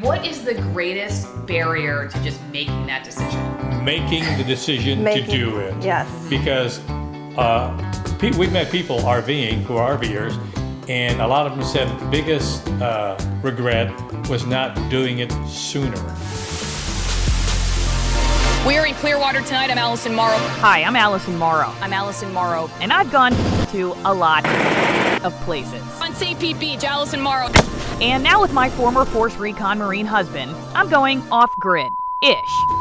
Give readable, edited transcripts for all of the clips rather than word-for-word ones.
what is the greatest barrier to just making that decision? Making the decision to do it. Yes. Because we've met people RVing who are RVers, and a lot of them said the biggest regret was not doing it sooner. We are in Clearwater tonight. I'm Allison Morrow. Hi, I'm Allison Morrow, I'm Allison Morrow. and I've gone to a lot of places. On St. Pete Beach, Allison Morrow. And now with my former Force Recon Marine husband, I'm going off-grid-ish.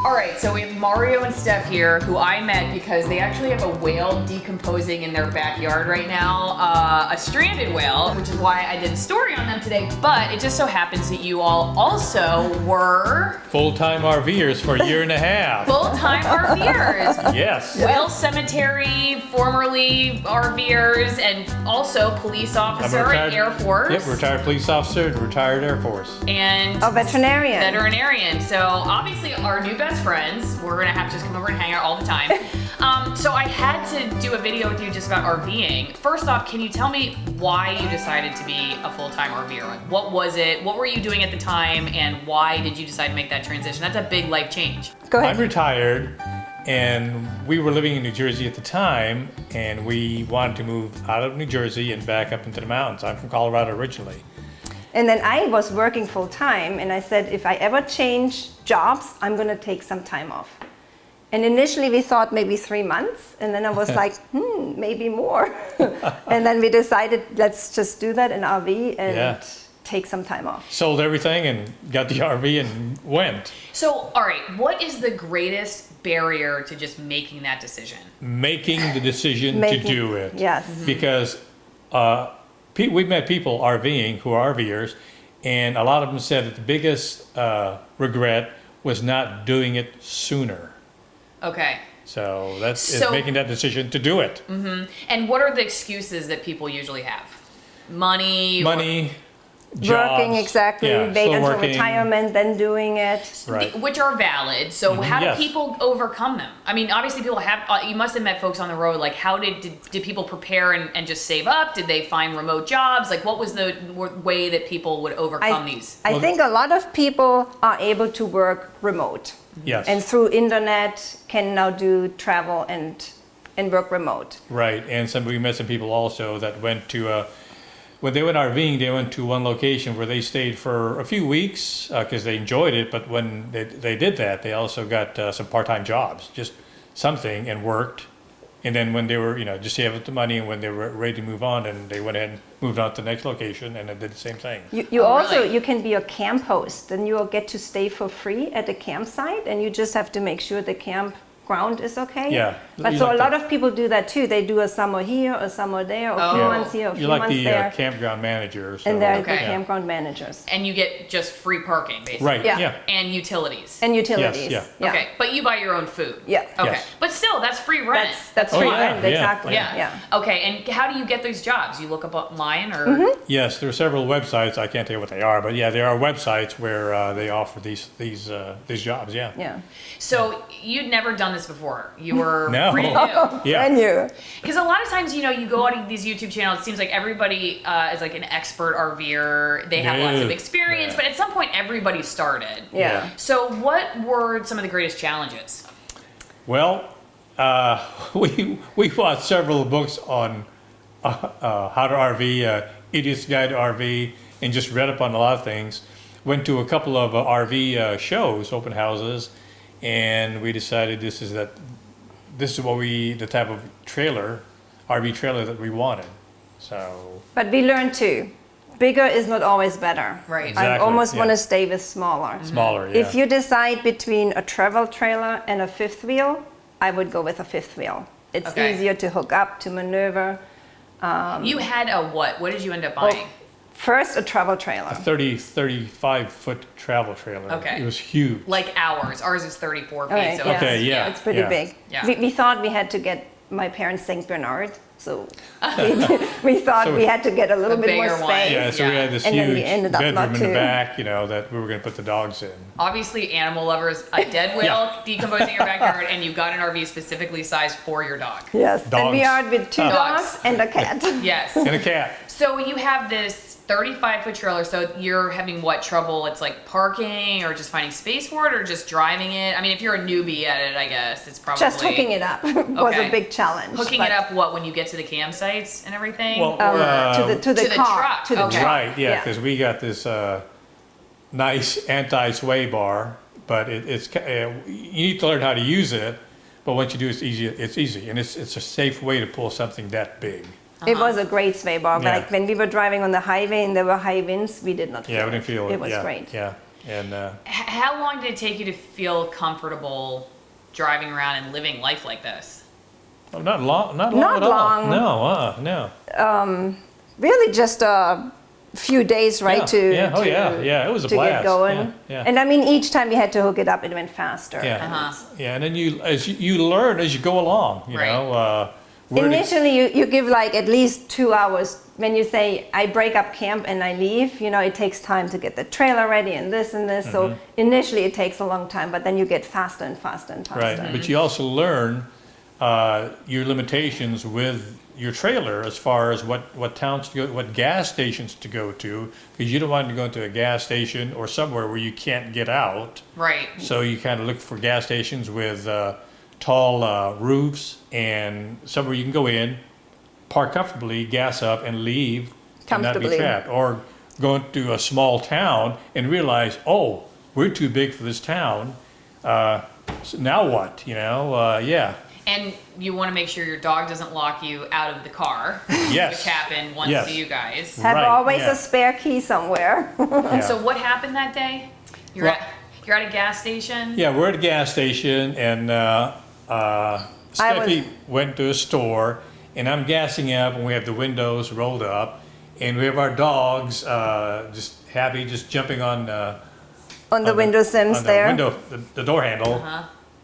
All right, so we have Mario and Stef here, who I met because they actually have a whale decomposing in their backyard right now, a stranded whale, which is why I did a story on them today. But it just so happens that you all also were Full-time RVers for a year and a half. full-time RVers. Yes. Whale Cemetery, formerly RVers, and also police officer in Air Force. Yep, retired police officer, retired Air Force. And A veterinarian. veterinarian. So obviously our new best friends. We're gonna have to just come over and hang out all the time. So I had to do a video with you just about RVing. First off, can you tell me why you decided to be a full-time RVer? Like, what was it? What were you doing at the time, and why did you decide to make that transition? That's a big life change. Go ahead. I'm retired, and we were living in New Jersey at the time, and we wanted to move out of New Jersey and back up into the mountains. I'm from Colorado originally. And then I was working full time, and I said, if I ever change jobs, I'm going to take some time off. And initially we thought maybe 3 months, and then I was like, maybe more. And then we decided, let's just do that in RV and take some time off. Sold everything and got the RV and went. So, all right, what is the greatest barrier to just making that decision? Making the decision to do it. Yes. Because we've met people RVing who are RVers, and a lot of them said that the biggest regret was not doing it sooner. Okay. So that's So- making that decision to do it. And what are the excuses that people usually have? Money? Money, jobs. Working, exactly. Yeah, Wait still until working. retirement, then doing it. Right. Which are valid. So how do Yes. people overcome them? I mean, obviously people have, you must have met folks on the road. Like, how did people prepare and just save up? Did they find remote jobs? Like, what was the way that people would overcome these? I think a lot of people are able to work remote. Yes. And through internet can now do travel and work remote. Right, and we met some people also that went to, when they went RVing, they went to one location where they stayed for a few weeks because they enjoyed it, but when they did that, they also got some part-time jobs, just something, and worked. And then when they were, just saved up the money, and when they were ready to move on, and they went ahead and moved on to the next location, and they did the same thing. You also, really? you can be a camp host, and you'll get to stay for free at a campsite, and you just have to make sure the campground is okay. Yeah. But You so like a lot of people do that too. They do a summer here, a summer there, a few Oh. months here, a few You're like months the there. campground manager. So, And they're Okay. the campground managers. And you get just free parking, basically. Right, Yeah. yeah. And utilities. And utilities. Yes, Okay, but you buy your own food. Yeah. Okay, Yes. but still, that's free rent. That's Oh, free yeah, rent, yeah, exactly. yeah. Yeah. Okay, and how do you get those jobs? You look up online or? Yes, there are several websites. I can't tell you what they are, but yeah, there are websites where they offer these jobs. Yeah. Yeah. So you'd never done this before. You were No. brand new. Yeah. And you. Because a lot of times, you go on these YouTube channels, it seems like everybody is like an expert RVer. They have lots of No. experience, Yeah. but at some point, everybody started. Yeah. So what were some of the greatest challenges? Well, we bought several books on how to RV, Idiot's Guide to RV, and just read up on a lot of things. Went to a couple of RV shows, open houses, and we decided this is the type of RV trailer that we wanted. So But we learned too. Bigger is not always better. Right. I Exactly, almost yeah. want to stay with smaller. smaller, yeah. If you decide between a travel trailer and a fifth wheel, I would go with a fifth wheel. It's Okay. easier to hook up, to maneuver. You had a what? What did you end up buying? First, a travel trailer. 35-foot travel trailer. Okay. It was huge. Like ours. Ours is 34 feet. Okay, So yeah. Okay, yeah. It's pretty yeah. big. Yeah. We thought we had to get my parents St. Bernard, so we thought So we had to get a little A bit more bigger one. space. Yeah, so we had this And then we huge ended up bedroom not in the to. back, that we were going to put the dogs in. Obviously, animal lovers, a dead whale decomposing in your backyard, and you got an RV specifically sized for your dog. Yes, and we Dogs. are with two Dogs. dogs and a cat. Yes. And a cat. So you have this 35-foot trailer. So you're having what trouble? It's like parking or just finding space for it or just driving it? I mean, if you're a newbie at it, I guess it's probably... Just hooking it up was Okay. a big challenge. Hooking but, it up, what, when you get to the campsites and everything? Well, to the car. truck. To the Okay. truck. right, yeah, because we got this nice anti-sway bar, but you need to learn how to use it. But once you do, it's easy. It's easy, and it's a safe way to pull something that big. It was a great sway bar. Yeah. Like when we were driving on the highway and there were high winds, we did not feel Yeah, we didn't feel it. It was yeah, great. Yeah, and How long did it take you to feel comfortable driving around and living life like this? not long. Not long Not at all. long. No, no. Really just a few days, right? Yeah, To yeah, oh to, yeah, yeah. It was a to blast. get going. Yeah, yeah. And I mean, each time we had to hook it up, it went faster. Yeah, yeah, and then you learn as you go along. You Right. know, where to- Initially, you give like at least 2 hours. When you say, I break up camp and I leave, you know, it takes time to get the trailer ready and this and this. So initially it takes a long time, but then you get faster and faster and faster. right, but you also learn your limitations with your trailer as far as what towns to go, what gas stations to go to, because you don't want to go to a gas station or somewhere where you can't get out. Right. So you kind of look for gas stations with tall roofs and somewhere you can go in, park comfortably, gas up, and leave and not be Comfortably. trapped. Or go into a small town and realize, oh, we're too big for this town. So now what? You know, yeah. And you want to make sure your dog doesn't lock you out of the car, Yes. which happened once Yes. to you guys. Have Right, always yeah. a spare key somewhere. Yeah. So what happened that day? You're Well- you're at a gas station? Yeah, we're at a gas station, and Steffi went to a store, and I'm gassing up, and we have the windows rolled up, and we have our dogs just happy, just jumping on On the window sims on there. the window, the door handle,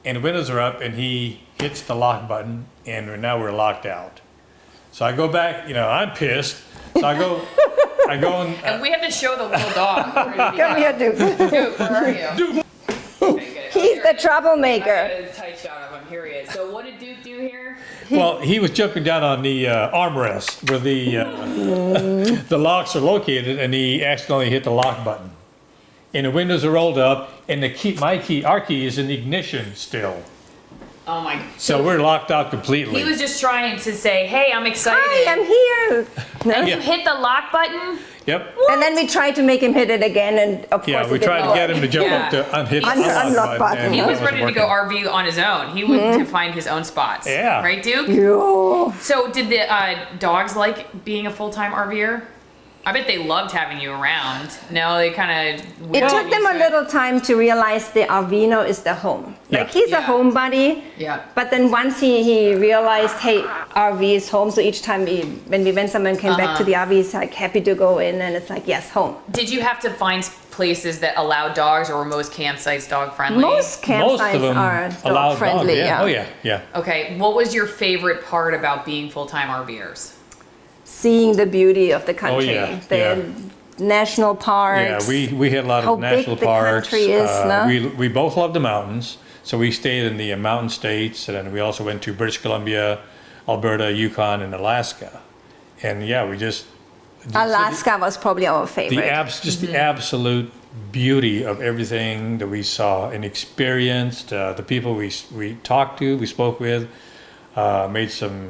and the windows are up, and he hits the lock button, and now we're locked out. So I go back, you know, I'm pissed. So I go and And we have to show the little dog. Come here, Duke. Dude, where are you? Okay, good. He's Here the he is. troublemaker. I got a tight shot of him. Here he is. So what did Duke do here? well, he was jumping down on the armrest where the locks are located, and he accidentally hit the lock button. And the windows are rolled up, and our key is in the ignition still. Oh my. So we're locked out completely. He was just trying to say, hey, I'm excited. Hi, I'm here. And Yeah. you hit the lock button? Yep. And then we tried to make him hit it again, and of Yeah, course we it didn't tried to work. get him to jump Yeah. up to unhit the Unlock button. and He it was wasn't ready to go working. RV on his own. He went to find his own spots. Yeah. Right, Duke? Yo. So did the dogs like being a full-time RVer? I bet they loved having you around. No, they kind of... It took them a little time to realize the Arvino is their home. Like Yeah. he's Yeah. a home buddy. Yeah. But then once he realized, hey, RV is home. So each time when we went somewhere and came back to the RV, he's like happy to go in, and it's like, yes, home. Did you have to find places that allowed dogs, or were most campsites dog friendly? Most Most of campsites them are allow dog friendly. dogs, Yeah. Oh yeah, yeah. Okay, what was your favorite part about being full-time RVers? Seeing the beauty of the country, yeah, the yeah. national parks. Yeah, we hit a lot How of national big the parks. country is, no? We both love the mountains, so we stayed in the mountain states, and then we also went to British Columbia, Alberta, Yukon, and Alaska. And yeah, we just Alaska was probably our favorite. the absolute beauty of everything that we saw and experienced. The people we talked to, we spoke with, made some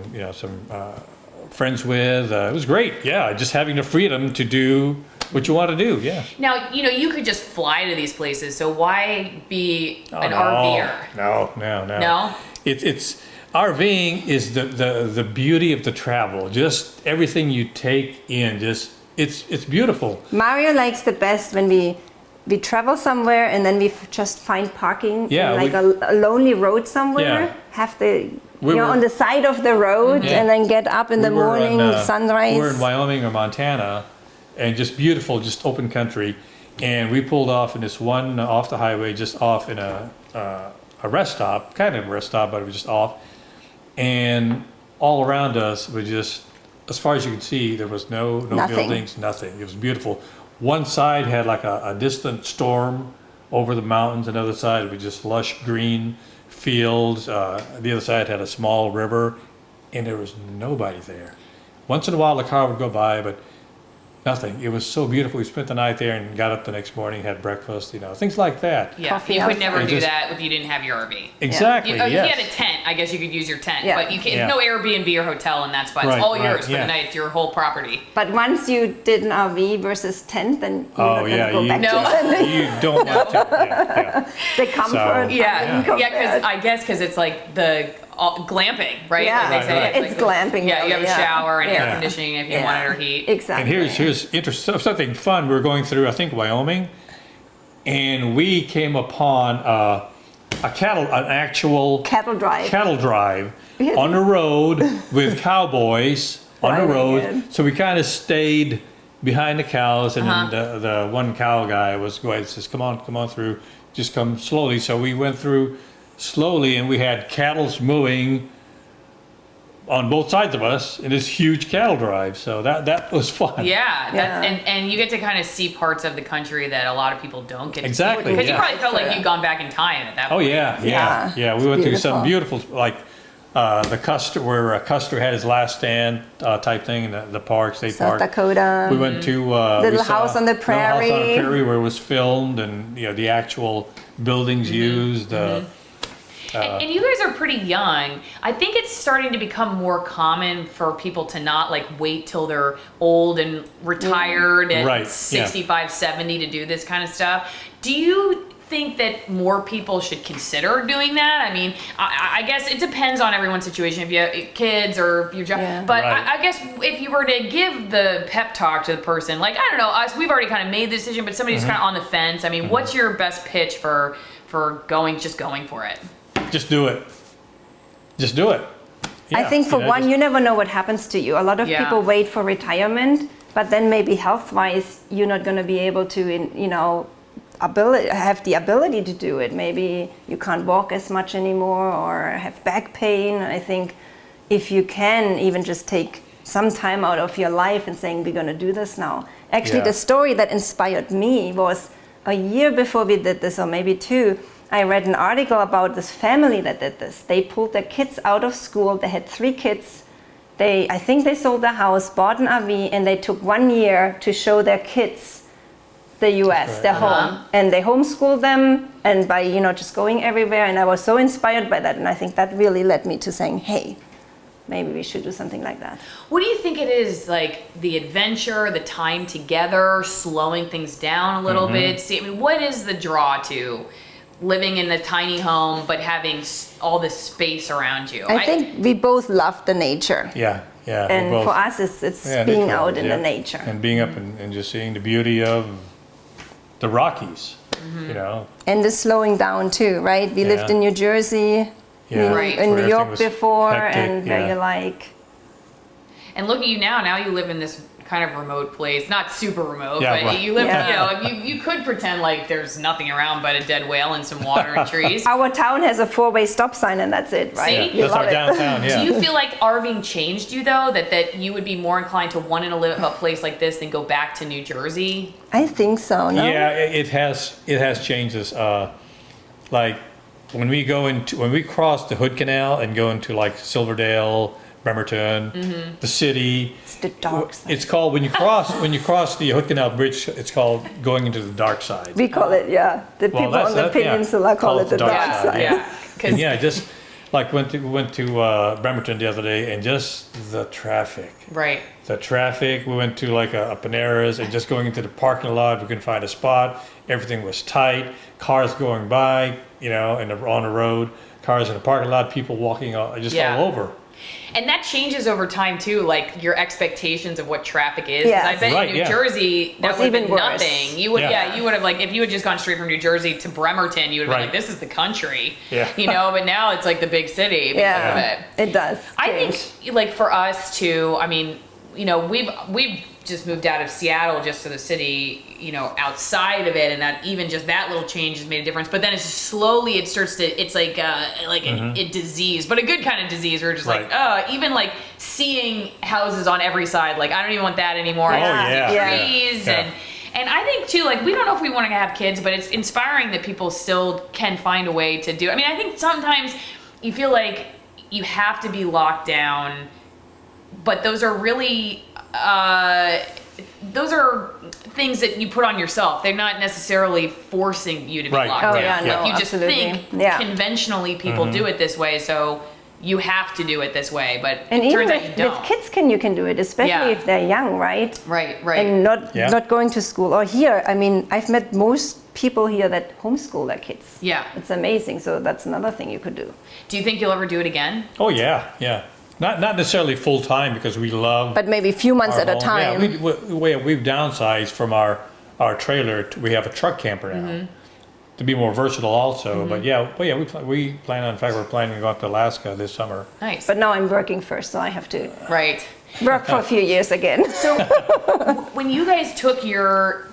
friends with. It was great. Yeah, just having the freedom to do what you want to do. Yeah. Now, you could just fly to these places, so why be an Oh, RVer? No. No? It's RVing is the beauty of the travel. Just everything you take in. Just it's beautiful. Mario likes the best when we travel somewhere and then we just find parking Yeah, in like a lonely road somewhere. Yeah. Have the We were- on the side of the road Yeah. and then get up in the We were morning, sunrise. We were in Wyoming or Montana, and just beautiful, just open country. And we pulled off in this one off the highway, just off in a rest stop, kind of a rest stop, but it was just off. And all around us was just, as far as you could see, there was no Nothing. buildings, nothing. It was beautiful. One side had like a distant storm over the mountains. Another side was just lush green fields. The other side had a small river, and there was nobody there. Once in a while, a car would go by, but Nothing. It was so beautiful. We spent the night there and got up the next morning, had breakfast, things like that. Yeah, Coffee you could outside. never do Just- that if you didn't have your RV. Exactly. If you yes. had a tent, I guess you could use your tent, Yeah. but you can't. Yeah. No Airbnb or hotel in that spot. Right, It's all right, yours for yeah. the night. It's your whole property. But once you did an RV versus tent, then you're Oh not going yeah, to go back No. to you don't want to. Yeah. the comfort. Yeah, compared. yeah, because it's like the glamping, right? Yeah, Like they say, right. It's glamping, Yeah, you have a really, yeah. shower and air Yeah. conditioning if you Yeah. want it or heat. Exactly. And here's interesting something fun. We were going through, I think, Wyoming, and we came upon an actual Cattle drive. cattle drive Yeah. on the road with cowboys on the Driving road. in. So we kind of stayed behind the cows, and Uh-huh. then the one cow guy was going, says, come on through, just come slowly. So we went through slowly, and we had cattle's mooing on both sides of us in this huge cattle drive. So that was fun. Yeah, Yeah. and you get to kind of see parts of the country that a lot of people don't get to Exactly, see. Because you yeah. probably felt like you'd gone back in time at that Oh point. yeah. Yeah. We went through Beautiful. some beautiful, like the Custer, where Custer had his last stand type thing in the park, state South park. Dakota. We went to Little we saw House on the Little House on the Prairie. Prairie where it was filmed, and the actual buildings used. And you guys are pretty young. I think it's starting to become more common for people to not like wait till they're old and retired at Right, yeah. 65, 70 to do this kind of stuff. Do you think that more people should consider doing that? I mean, I guess it depends on everyone's situation. If you have kids or if you're Yeah. but Right. I guess if you were to give the pep talk to the person, like, I don't know, us, we've already kind of made the decision, but somebody who's kind of on the fence. I mean, what's your best pitch for going for it? Just do it. Just do it. I Yeah, think for one, just- you never know what happens to you. A lot of Yeah. people wait for retirement, but then maybe health-wise, you're not going to be able to, have the ability to do it. Maybe you can't walk as much anymore or have back pain. I think if you can even just take some time out of your life and saying, we're going to do this now. Actually, Yeah. the story that inspired me was a year before we did this, or maybe two, I read an article about this family that did this. They pulled their kids out of school. They had 3 kids. I think they sold their house, bought an RV, and they took 1 year to show their kids the US, right. their home. And they homeschooled them, and by just going everywhere. And I was so inspired by that. And I think that really led me to saying, hey, maybe we should do something like that. What do you think it is, like the adventure, the time together, slowing things down a little bit? See, I mean, what is the draw to living in a tiny home but having all this space around you? I think we both love the nature. Yeah. we're And both- for us, it's yeah, being nature out lovers, in yeah. the nature. and being up and just seeing the beauty of the Rockies. And the slowing down too, right? We lived Yeah. in New Jersey, Yeah, Right. in where New York everything was before, hectic, and where yeah. you're like, And look at you now. Now you live in this kind of remote place, not super remote, Yeah, but right. you live. Yeah. You could pretend like there's nothing around but a dead whale and some water and trees. our town has a 4-way stop sign, and that's it, right? See? You That's love our it. downtown. Yeah. Do you feel like RVing changed you though? That you would be more inclined to want to live a place like this than go back to New Jersey? I think so, no? Yeah, it has changed us. Like when we cross the Hood Canal and go into like Silverdale, Bremerton, the city. It's the dark side. It's called when you cross the Hood Canal Bridge. It's called going into the dark side. We call it, yeah. The Well, people that's- on the that- yeah. peninsula call it the dark Yeah, side. yeah. 'Cause- And yeah, just like went to Bremerton the other day, and just the traffic. Right. The traffic. We went to like a Panera's, and just going into the parking lot, we couldn't find a spot. Everything was tight. Cars going by, on the road. Cars in the parking lot. People walking just Yeah. all over. And that changes over time too, like your expectations of what traffic is. 'Cause Yes. I bet Right, in New yeah. Jersey that Was would have even been worse. nothing. You would, Yeah. you would have like if you had just gone straight from New Jersey to Bremerton, you would have been Right. like, this is the country. Yeah. But now it's like the big city because of Yeah, it. it does. I change. think like for us too, I mean, we've just moved out of Seattle just to the city, outside of it, and that even just that little change has made a difference. But then it's slowly it starts to it's like a disease, but a good kind of disease. We're just Right. like even like seeing houses on every side, like I don't even want that anymore. I Oh, just see yeah. Yeah. trees Yeah. and I think too, like we don't know if we want to have kids, but it's inspiring that people still can find a way to do. I mean, I think sometimes you feel like you have to be locked down, but those are really those are things that you put on yourself. They're not necessarily forcing you to be Right. locked Oh, down. yeah, no, Like you just absolutely. think Yeah. conventionally people do it this way, so you have to do it this way. But And it even turns out you with don't. kids, you can do it, especially Yeah. if they're young, right? Right. And Yeah. not going to school. Or here, I mean, I've met most people here that homeschool their kids. Yeah. It's amazing. So that's another thing you could do. Do you think you'll ever do it again? Oh yeah, yeah. Not necessarily full time because we love. But maybe a few months our at a home. time. Yeah, we've downsized from our trailer. We have a truck camper now to be more versatile also. But yeah, we plan on. In fact, we're planning to go up to Alaska this summer. Nice. But now I'm working first, so I have to Right. work for a few years again. So when you guys took your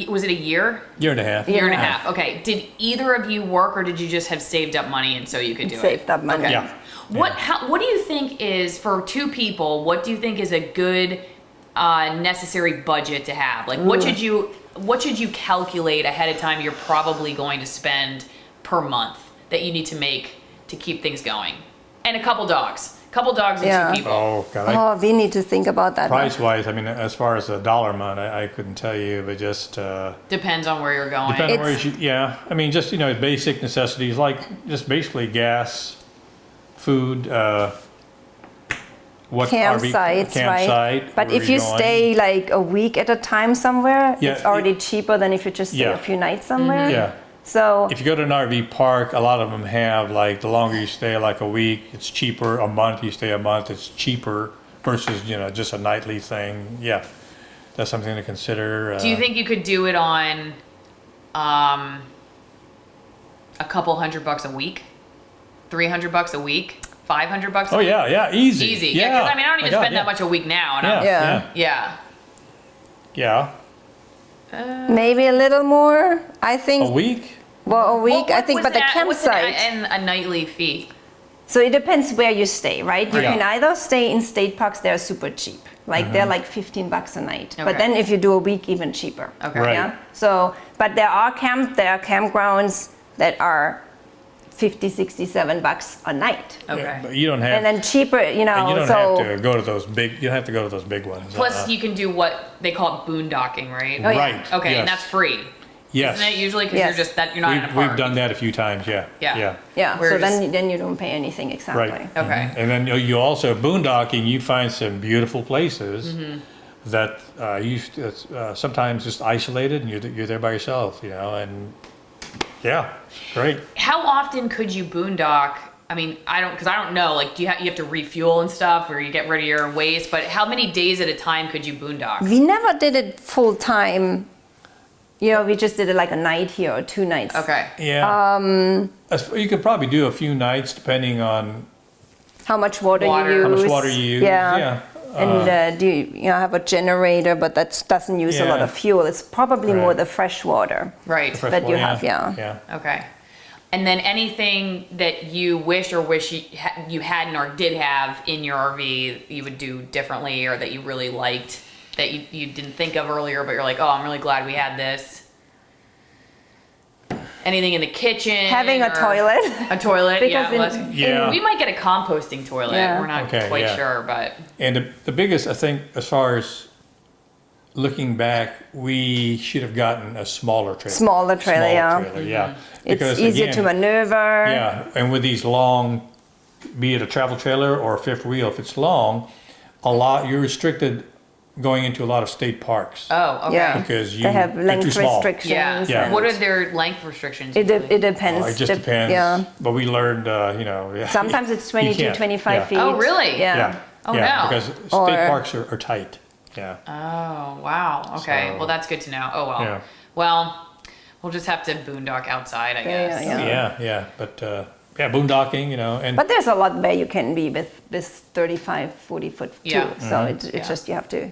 was it a year? Year and a half. Year and a half. Okay. Did either of you work, or did you just have saved up money and so you could do it? Saved up money. Okay. Yeah. What do you think is, for two people, what do you think is a good necessary budget to have? Like what should you calculate ahead of time you're probably going to spend per month that you need to make to keep things going? And a couple dogs. Couple dogs and Yeah. two people. Oh God. Oh, we need to think about that. Price wise, I mean, as far as the dollar amount, I couldn't tell you, but just Depends on where you're going. depending on where It's- yeah. I mean, just basic necessities like just basically gas, food, what Campsites, campsite. right? But where if we're you going. stay like a week at a time somewhere, Yeah, it's already cheaper than if you just stay Yeah. a few nights somewhere. yeah. So If you go to an RV park, a lot of them have like the longer you stay, like a week, it's cheaper. A month, you stay a month, it's cheaper versus just a nightly thing. Yeah, that's something to consider. Do you think you could do it on a couple $100 a week? $300 a week? $500 a Oh week? yeah, easy. Easy. Yeah, because I mean, I don't even My God, spend that much a week now. And Yeah, I'm, yeah, Yeah. yeah. yeah. maybe a little more. I think. A week? Well, a week. I What think, was but the that- what's an- campsite. and a nightly fee. So it depends where you stay, right? You Yeah. can either stay in state parks; they're super cheap. Like they're like $15 a night. Okay. But then if you do a week, even cheaper. Okay. Right. Yeah. So, but there are campgrounds that are $50, $67 a night. Okay. Yeah, but you don't have. And then cheaper, and you don't so have to go to those big. You don't have to go to those big ones. Plus, you can do what they call it boondocking, right? Oh, yeah. Right. Okay, yes. and that's free. Yes. Isn't it usually because Yes. you're just that you're not in a park? We've done that a few times. Yeah. Yeah. Yeah. yeah. We're So just- then you don't pay anything exactly. Right. Okay. And then you also boondocking. You find some beautiful places that you sometimes just isolated, and you're there by yourself. And yeah, great. How often could you boondock? I mean, I don't know. Like, do you have to refuel and stuff, or you get rid of your waste? But how many days at a time could you boondock? We never did it full time. We just did it like a night here or 2 nights. Okay. Yeah. You could probably do a few nights depending on How much water you Water. use. how much water you use. Yeah. And do you have a generator, but that doesn't use a lot Yeah. of fuel. It's probably more Right. the fresh water. Right. Fresh that you water, have, yeah. Yeah. Okay. And then anything that you wish you hadn't or did have in your RV you would do differently, or that you really liked that you didn't think of earlier, but you're like, oh, I'm really glad we had this. Anything in the kitchen? Having a or- toilet. A toilet, Because yeah. in- Yeah. We might get a composting toilet. Yeah. We're not Okay, quite yeah. sure, but And the biggest, I think, as far as looking back, we should have gotten a smaller trailer. Smaller trailer, yeah. Trailer, yeah. It's Because, easier again, to maneuver. Yeah, and with these long, be it a travel trailer or a fifth wheel, if it's long, you're restricted going into a lot of state parks. oh, okay. Yeah. Because They have they're length too small. restrictions. Yeah. Yeah. What are their length restrictions? It usually? depends. It just depends. Yeah. But we learned, yeah. Sometimes it's 20 You to can't, 25 yeah. feet. Oh, really? Yeah. Yeah. Oh, yeah, no. Because state Or- parks are tight. Yeah. Oh, wow. Okay. So- Well, that's good to know. Oh, well. Yeah. Well, we'll just have to boondock outside, I Yeah, guess. yeah. Yeah. But boondocking, and But there's a lot where you can be with this 35, 40 foot too. Yeah. So it's Yeah. just, you have to,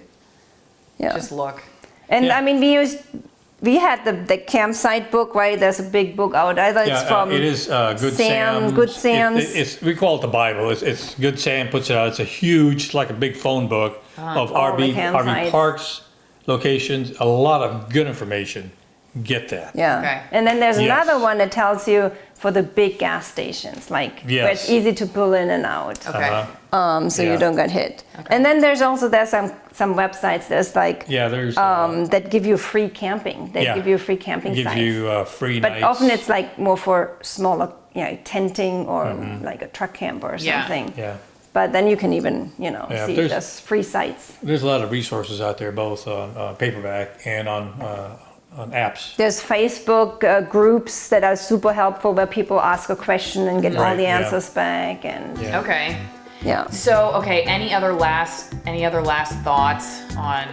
yeah. Just look. And Yeah. I mean, we had the campsite book, right? There's a big book out. Either it's from it is Good Sam. Good Sam's. We call it the Bible. It's Good Sam puts it out. It's a huge, like a big phone book of all the RV campsites. parks, locations, a lot of good information get that. Yeah. Okay. And then there's Yes. another one that tells you for the big gas stations, like where it's Yes. easy to pull in and out. Okay. So Yeah. you don't get hit. And then there's some websites. There's like Yeah, there's that give you free camping. They Yeah. give you free camping gives sites. you free But nights. often it's like more for smaller, tenting or like a truck camper or Yeah. something. Yeah. But then you can even, Yeah, see there's- there's free sites. There's a lot of resources out there, both on paperback and on apps. There's Facebook groups that are super helpful where people ask a question and get all Right, the yeah. answers back, and Yeah. Okay. yeah. So, okay, any other last thoughts on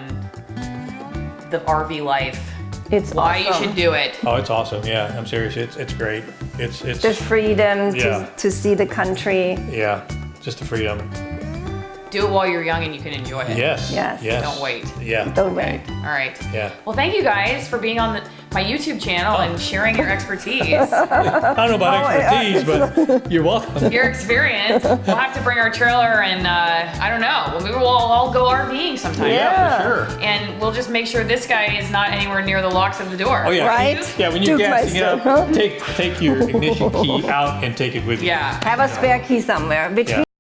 the RV life? It's Why you awesome. should do it? Oh, it's awesome. Yeah, I'm serious. It's great. It's The freedom Yeah. to see the country. yeah, just the freedom. Do it while you're young and you can enjoy it. Yes. Yes. Yes. Don't wait. Yeah. Don't Okay. wait. All right. Yeah. Well, thank you guys for being on my YouTube channel and sharing your expertise, I don't know about expertise, but you're welcome. your experience. We'll have to bring our trailer and I don't know. Well, maybe we'll all go RVing sometime. Yeah, for sure. And we'll just make sure this guy is not anywhere near the locks of the door. Oh yeah. Right? Yeah, when you're Duke gassing Meister, up, take your ignition key out and take it with you. Yeah. Have a spare key somewhere. Between